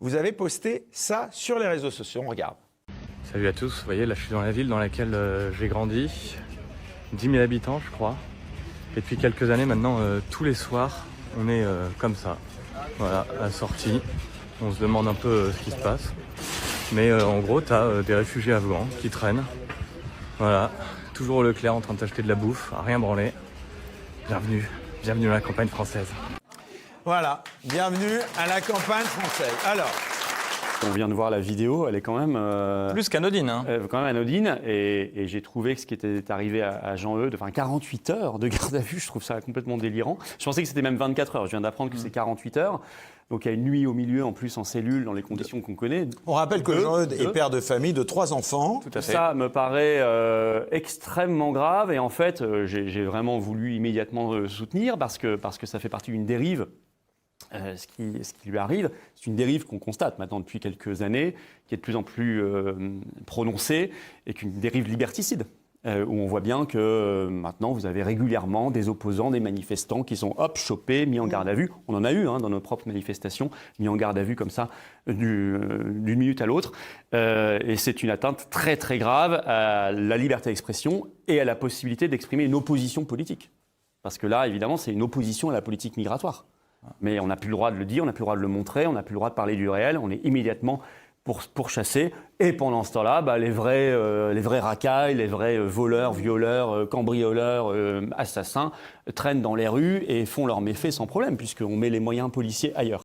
vous avez posté ça sur les réseaux sociaux. On regarde. Salut à tous, vous voyez là je suis dans la ville dans laquelle j'ai grandi, 10 000 habitants je crois, et depuis quelques années maintenant tous les soirs on est comme ça, voilà, à la sortie, on se demande un peu ce qui se passe, mais en gros t'as des réfugiés afghans qui traînent, voilà, toujours au Leclerc en train de t'acheter de la bouffe, à rien branler, bienvenue dans la campagne française. Voilà, bienvenue à la campagne française. Alors, on vient de voir la vidéo, elle est quand même Plus qu'anodine, hein. quand même anodine, et j'ai trouvé que ce qui était arrivé à Jean-Eudes, enfin 48 heures de garde à vue, je trouve ça complètement délirant. Je pensais que c'était même 24 heures, je viens d'apprendre que c'est 48 heures. Donc il y a une nuit au milieu, en plus en cellule, dans les conditions qu'on connaît. on rappelle que Jean-Eudes est père de famille de 3 enfants. Tout à fait. Ça me paraît extrêmement grave, et en fait j'ai vraiment voulu immédiatement soutenir parce que ça fait partie d'une dérive. Ce qui lui arrive, c'est une dérive qu'on constate maintenant depuis quelques années, qui est de plus en plus prononcée, et qu'une dérive liberticide, où on voit bien que maintenant vous avez régulièrement des opposants, des manifestants qui sont chopés, mis en garde à vue. On en a eu dans nos propres manifestations, mis en garde à vue comme ça d'une minute à l'autre. Et c'est une atteinte très très grave à la liberté d'expression et à la possibilité d'exprimer une opposition politique. Parce que là, évidemment, c'est une opposition à la politique migratoire. Mais on n'a plus le droit de le dire, on n'a plus le droit de le montrer, on n'a plus le droit de parler du réel, on est immédiatement pourchassé. Et pendant ce temps-là, les vrais racailles, les vrais voleurs, violeurs, cambrioleurs, assassins traînent dans les rues et font leurs méfaits sans problème, puisqu'on met les moyens policiers ailleurs.